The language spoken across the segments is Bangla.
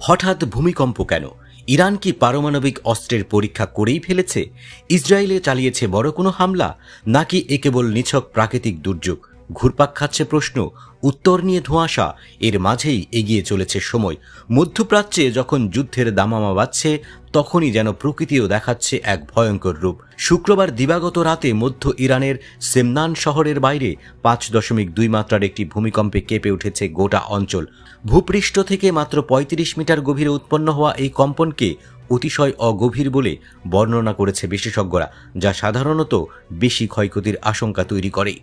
হঠাৎ ভূমিকম্প কেন? ইরান কি পারমাণবিক অস্ত্রের পরীক্ষা করেই ফেলেছে? ইসরায়েলে চালিয়েছে বড় কোনো হামলা, নাকি এ কেবল নিছক প্রাকৃতিক দুর্যোগ? ঘুরপাক খাচ্ছে প্রশ্ন, উত্তর নিয়ে ধোঁয়াশা। এর মাঝেই এগিয়ে চলেছে সময়। মধ্যপ্রাচ্যে যখন যুদ্ধের দামামা বাজছে, তখনই যেন প্রকৃতিও দেখাচ্ছে এক ভয়ঙ্কর রূপ। শুক্রবার দিবাগত রাতে মধ্য ইরানের সেমনান শহরের বাইরে 5.2 মাত্রার একটি ভূমিকম্পে কেঁপে উঠেছে গোটা অঞ্চল। ভূপৃষ্ঠ থেকে মাত্র 35 মিটার গভীরে উৎপন্ন হওয়া এই কম্পনকে অতিশয় অগভীর বলে বর্ণনা করেছে বিশেষজ্ঞরা, যা সাধারণত বেশি ক্ষয়ক্ষতির আশঙ্কা তৈরি করে।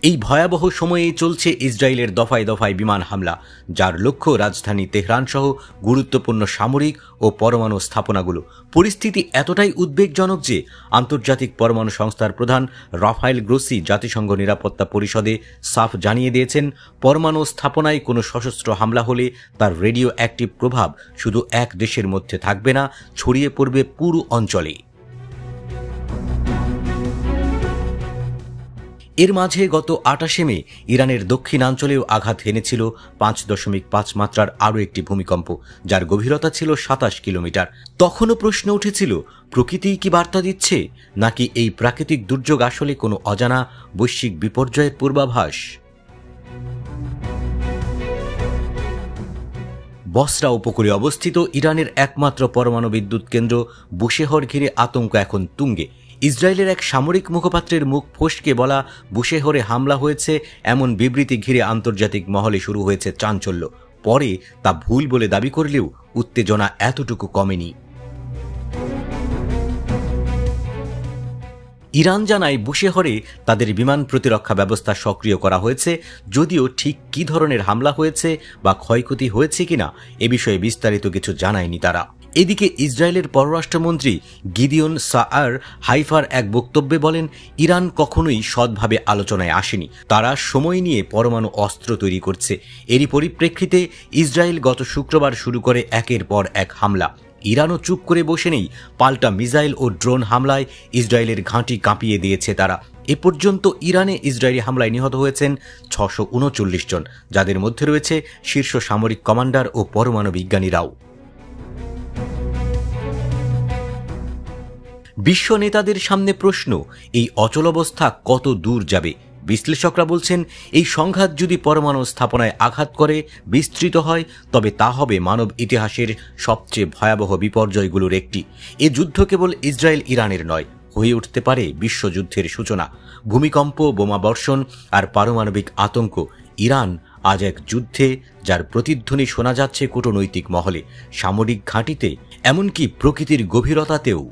এই ভয়াবহ সময়েই চলছে ইসরায়েলের দফায় দফায় বিমান হামলা, যার লক্ষ্য রাজধানী তেহরান সহ গুরুত্বপূর্ণ সামরিক ও পরমাণু স্থাপনাগুলো। পরিস্থিতি এতটাই উদ্বেগজনক যে আন্তর্জাতিক পরমাণু সংস্থার প্রধান রাফায়েল গ্রোসি জাতিসংঘ নিরাপত্তা পরিষদে সাফ জানিয়ে দিয়েছেন, পরমাণু স্থাপনায় কোনো সশস্ত্র হামলা হলে তার রেডিও অ্যাক্টিভ প্রভাব শুধু এক দেশের মধ্যে থাকবে না, ছড়িয়ে পড়বে পুরো অঞ্চলে। এর মাঝে গত 28 মে ইরানের দক্ষিণাঞ্চলেও আঘাত হেনেছিল 5.5 মাত্রার আরও একটি ভূমিকম্প, যার গভীরতা ছিল 27 কিলোমিটার। তখনও প্রশ্ন উঠেছিল, প্রকৃতি কি বার্তা দিচ্ছে, নাকি এই প্রাকৃতিক দুর্যোগ আসলে কোনো অজানা বৈশ্বিক বিপর্যয়ের পূর্বাভাস? বসরা উপকূলে অবস্থিত ইরানের একমাত্র পরমাণু বিদ্যুৎ কেন্দ্র বুশেহর ঘিরে আতঙ্ক এখন তুঙ্গে। ইসরায়েলের এক সামরিক মুখপাত্রের মুখ ফসকে বলা বুশেহরে হামলা হয়েছে এমন বিবৃতি ঘিরে আন্তর্জাতিক মহলে শুরু হয়েছে চাঞ্চল্য। পরে তা ভুল বলে দাবি করলেও উত্তেজনা এতটুকু কমেনি। ইরান জানায় বুশেহরে তাদের বিমান প্রতিরক্ষা ব্যবস্থা সক্রিয় করা হয়েছে, যদিও ঠিক কী ধরনের হামলা হয়েছে বা ক্ষয়ক্ষতি হয়েছে কিনা এ বিষয়ে বিস্তারিত কিছু জানায়নি তারা। এদিকে ইসরায়েলের পররাষ্ট্রমন্ত্রী গিদিয়ন সাআর হাইফার এক বক্তব্যে বলেন, ইরান কখনোই সৎভাবে আলোচনায় আসেনি, তারা সময় নিয়ে পরমাণু অস্ত্র তৈরি করছে। এরই পরিপ্রেক্ষিতে ইসরায়েল গত শুক্রবার শুরু করে একের পর এক হামলা। ইরানও চুপ করে বসে নেই, পাল্টা মিসাইল ও ড্রোন হামলায় ইসরায়েলের ঘাঁটি কাঁপিয়ে দিয়েছে তারা। এ পর্যন্ত ইরানে ইসরায়েলি হামলায় নিহত হয়েছেন 639 জন, যাদের মধ্যে রয়েছে শীর্ষ সামরিক কমান্ডার ও পরমাণু বিজ্ঞানীরাও। বিশ্ব নেতাদের সামনে প্রশ্ন, এই অচলাবস্থা কত দূর যাবে? বিশ্লেষকরা বলছেন, এই সংঘাত যদি পরমাণু স্থাপনায় আঘাত করে বিস্তৃত হয়, তবে তা হবে মানব ইতিহাসের সবচেয়ে ভয়াবহ বিপর্যয়গুলোর একটি। এ যুদ্ধ কেবল ইসরায়েল ইরানের নয়, হয়ে উঠতে পারে বিশ্বযুদ্ধের সূচনা। ভূমিকম্প, বোমাবর্ষণ আর পারমাণবিক আতঙ্ক। ইরান আজ এক যুদ্ধে, যার প্রতিধ্বনি শোনা যাচ্ছে কূটনৈতিক মহলে, সামরিক ঘাঁটিতে, এমনকি প্রকৃতির গভীরতাতেও।